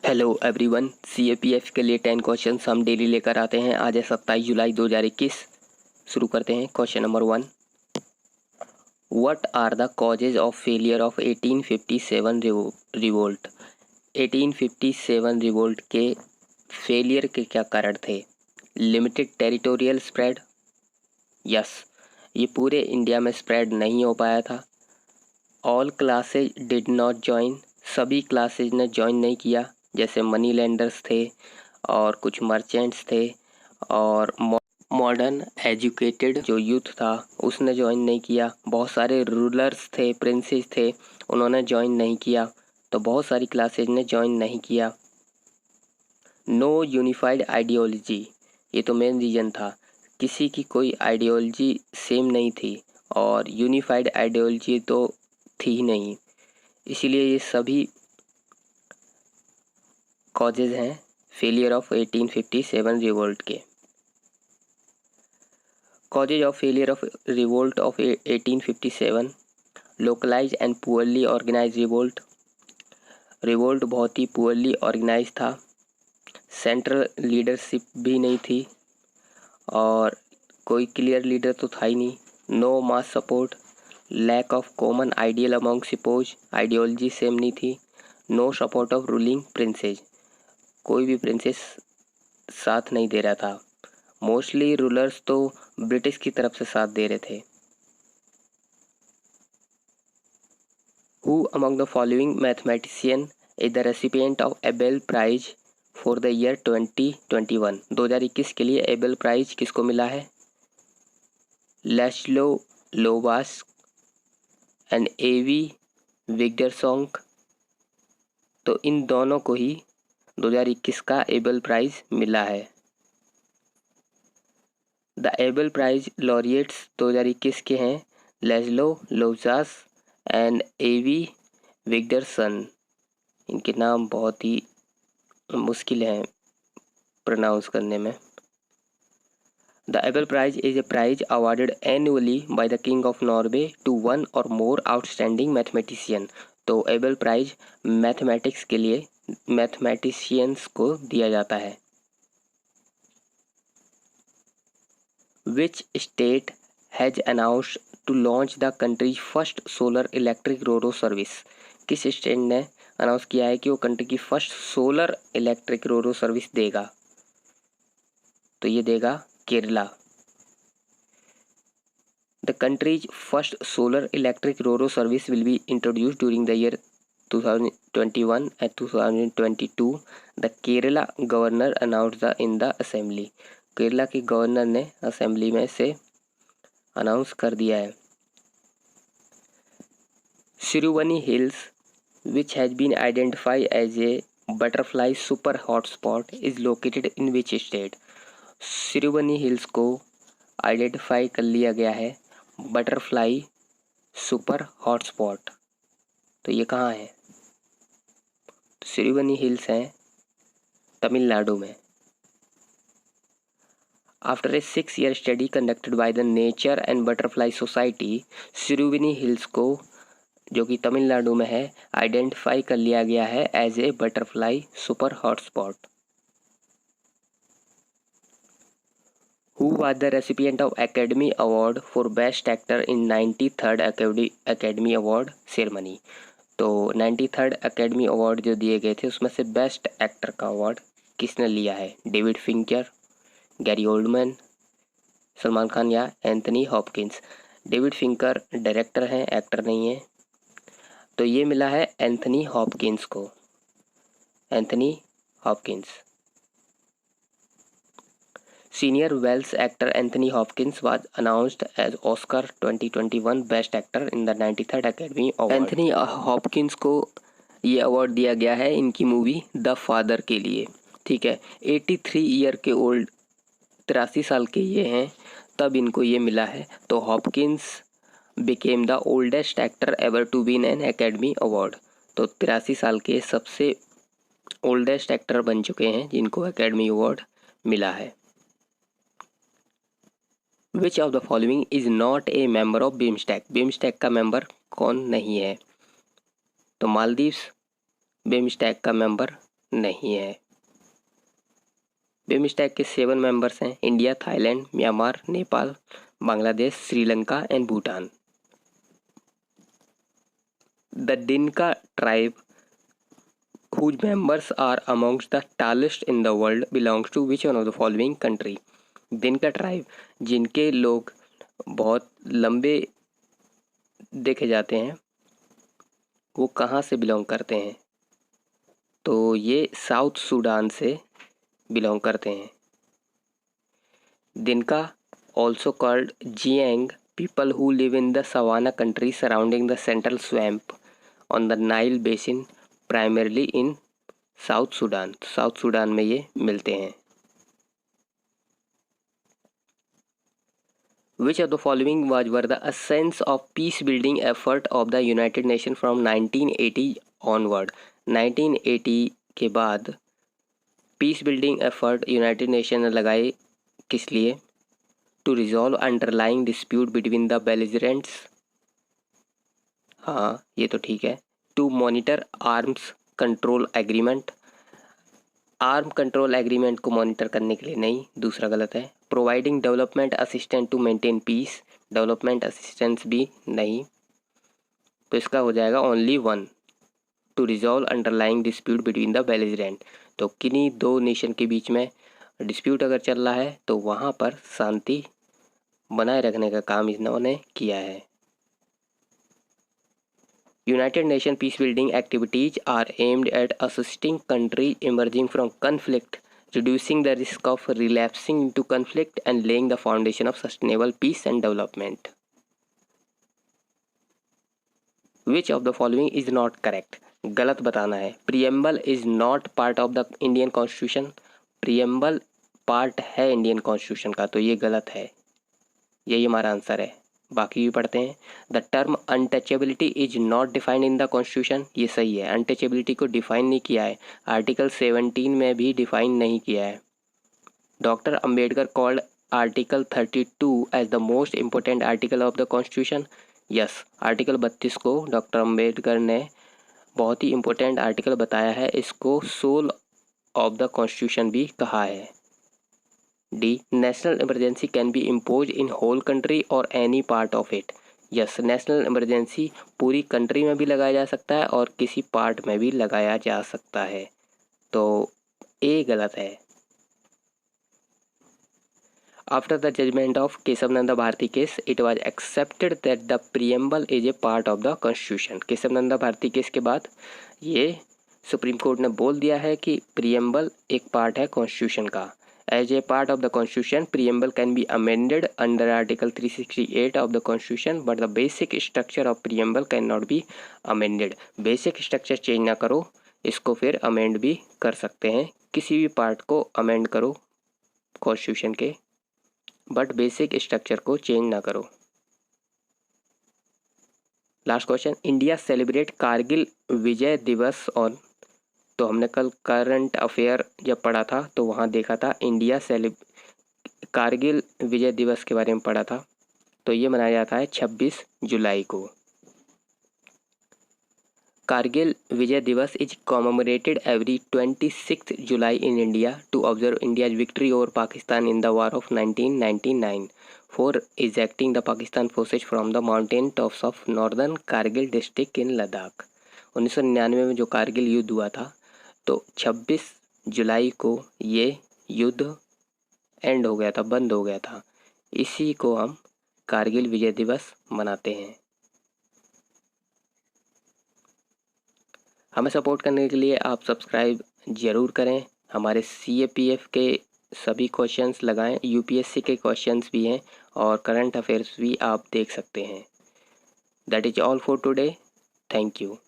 Hello everyone, CAPF के लिए 10 question हम डेली लेकर आते हैं। आज है 27 जुलाई 2021। शुरू करते हैं। Question number 1, what are the causes of failure of 1857 revolt. 1857 revolt के फेलियर के क्या कारण थे? लिमिटेड टेरिटोरियल स्प्रेड, यस, ये पूरे इंडिया में स्प्रेड नहीं हो पाया था। All classes did not join, सभी क्लासेज ने ज्वाइन नहीं किया, जैसे मनी लेंडर्स थे और कुछ मर्चेंट्स थे और मॉडर्न एजुकेटेड जो यूथ था उसने ज्वाइन नहीं किया। बहुत सारे रूलर्स थे, प्रिंसेस थे, उन्होंने ज्वाइन नहीं किया। तो बहुत सारी क्लासेज ने ज्वाइन नहीं किया। नो यूनिफाइड आइडियोलॉजी, ये तो मेन रीज़न था। किसी की कोई आइडियोलॉजी सेम नहीं थी और यूनिफाइड आइडियोलॉजी तो थी ही नहीं, इसीलिए ये सभी कॉजेज हैं फेलियर ऑफ 1857 रिवोल्ट के। Causes of failure of revolt of 1857, localise and poorly organise revolt. Revolt बहुत ही पुअरली ऑर्गेनाइज था, सेंट्रल लीडरशिप भी नहीं थी और कोई क्लियर लीडर तो था ही नहीं। No mass support, lack of common ideal among sepoys, ideology same नहीं थी। No support of ruling princes, कोई भी प्रिंसेस साथ नहीं दे रहा था। मोस्टली रूलर्स तो ब्रिटिश की तरफ से साथ दे रहे थे। Who among the following mathematician is the recipient of Abel prize for the year 2021। 2021 के लिए एबेल प्राइज किसको मिला है? Laszlo Lovasz and Avi Wigderson. तो इन दोनों को ही 2021 का एबेल प्राइज मिला है। द एबेल प्राइज लॉरिएट्स 2021 के हैं लैस्लो लोवास एंड एवी विक्टरसन। इनके नाम बहुत ही मुश्किल हैं प्रोनाउंस करने में। The Abel prize is a prize awarded annually by the king of Norway to one or more outstanding mathematician. तो एबेल प्राइज मैथमेटिक्स के लिए मैथमेटिशियंस को दिया जाता है। Which state has announced to launch the country first solar electric roro service. किस स्टेट ने अनाउंस किया है कि वो कंट्री की first solar electric roro service देगा? तो ये देगा Kerala. The country's first solar electric roro service will be introduced during the year 2021 and 2022. The Kerala governor announced in the assembly. Kerala के गवर्नर ने असेंबली में से अनाउंस कर दिया है। सिरुवनी hills which has been identified as a butterfly super hotspot is located in which state? Siruvani hills को identify कर लिया गया है बटरफ्लाई सुपर हॉटस्पॉट। तो ये कहाँ है? सिरुवनी हिल्स हैं तमिलनाडु में। After a 6-year study conducted by the nature and butterfly society, Siruvani hills को जो कि तमिलनाडु में है आइडेंटिफाई कर लिया गया है as a butterfly super hotspot. Who was the recipient of Academy award for best actor in 93rd academy award ceremony. तो 93rd एकेडमी अवार्ड जो दिए गए थे उसमें से बेस्ट एक्टर का अवार्ड किसने लिया है? David Fincher, Gary Oldman, Salman Khan या Anthony Hopkins. David Fincher director हैं, एक्टर नहीं है। तो ये मिला है एंथनी हॉपकिंस को। Anthony Hopkins. Senior Welsh actor Anthony Hopkins was announced as Oscar 2021 best actor in the 93rd academy award. Anthony Hopkins को ये अवार्ड दिया गया है इनकी मूवी द फादर के लिए। ठीक है, 83 ईयर के ओल्ड, 83 साल के ये हैं तब इनको ये मिला है। तो Hopkins became the oldest actor ever to win an Academy Award. तो 83 साल के सबसे ओल्डेस्ट एक्टर बन चुके हैं जिनको एकेडमी अवार्ड मिला है। Which of the following is not a member of BIMSTEC. BIMSTEC का मेंबर कौन नहीं है? तो मालदीव्स बिम्स्टेक का मेंबर नहीं है। बिमस्टेक के 7 मेंबर्स हैं, India, Thailand, Myanmar, Nepal, Bangladesh, Sri Lanka and Bhutan. The Dinka tribe whose members are amongst the tallest in the world belongs to which one of the following country? दिनका ट्राइब, जिनके लोग बहुत लंबे देखे जाते हैं, वो कहाँ से बिलोंग करते हैं? तो ये साउथ सूडान से बिलोंग करते हैं। दिनका also called Jiang, people who live in the savanna country surrounding the central swamp on the Nile basin, primarily in south Sudan. South Sudan में ये मिलते हैं। Which of the following were the essence of peace building effort of the United Nations from 1980 onward? 1980 के बाद peace building effort United Nation ने लगाए किस लिए? To resolve underlying dispute between the belligerents, हाँ ये तो ठीक है। To monitor arms control agreement, arm control agreement को मॉनिटर करने के लिए नहीं, दूसरा गलत है। Providing development assistant to maintain peace, development assistance भी नहीं, तो इसका हो जाएगा only 1, to resolve underlying dispute between the belligerent. तो किन्हीं दो नेशन के बीच में डिस्प्यूट अगर चल रहा है तो वहाँ पर शांति बनाए रखने का काम इन्होंने किया है। United Nations peace building activities are aimed at assisting countries emerging from conflict, reducing the risk of relapsing into conflict and laying the foundation of sustainable peace and development. Which of the following is not correct? गलत बताना है। Preamble is not part of the Indian Constitution. Preamble part है Indian constitution का, तो ये गलत है, यही हमारा आंसर है। बाकी भी पढ़ते हैं। The term untouchability is not defined in the constitution, ये सही है। अनटचेबिलिटी को डिफाइन नहीं किया है, आर्टिकल 17 में भी डिफाइन नहीं किया है। Doctor Ambedkar called article 32 as the most important article of the constitution. Yes, article 32 को डॉक्टर अंबेडकर ने बहुत ही इम्पोर्टेंट आर्टिकल बताया है, इसको सोल ऑफ द कॉन्स्टिट्यूशन भी कहा है। D, national emergency can be impose in whole country or any part of it. Yes, national emergency पूरी कंट्री में भी लगाया जा सकता है और किसी पार्ट में भी लगाया जा सकता है, तो ए गलत है। After the judgement of Kesavananda Bharati case it was accepted that the preamble is a part of the constitution. Kesavananda Bharati case के बाद ये सुप्रीम कोर्ट ने बोल दिया है कि प्रियम्बल एक पार्ट है कॉन्स्टिट्यूशन का। As a part of the Constitution, preamble can be amended under Article 368 of the Constitution, but the basic structure of preamble cannot be amended. Basic structure change ना करो, इसको फिर amend भी कर सकते हैं। किसी भी पार्ट को amend करो Constitution के, but basic structure को change ना करो। Last question, India celebrate Kargil Vijay Diwas on, तो हमने कल करंट अफेयर जब पढ़ा था तो वहाँ देखा था इंडिया कारगिल विजय दिवस के बारे में पढ़ा था, तो ये मनाया जाता है 26 जुलाई को। Kargil Vijay Diwas is commemorated every 26 July in India to observe India's victory over Pakistan in the war of 1999 for ejecting the Pakistan forces from the mountain tops of northern Kargil district in Ladakh. 1999 में जो कारगिल युद्ध हुआ था, तो 26 जुलाई को ये युद्ध एंड हो गया था, बंद हो गया था, इसी को हम कारगिल विजय दिवस मनाते हैं। हमें सपोर्ट करने के लिए आप सब्सक्राइब ज़रूर करें, हमारे CAPF के सभी क्वेश्चंस लगाएं, UPSC के क्वेश्चंस भी हैं और करंट अफेयर्स भी आप देख सकते हैं। That is all for today, thank you.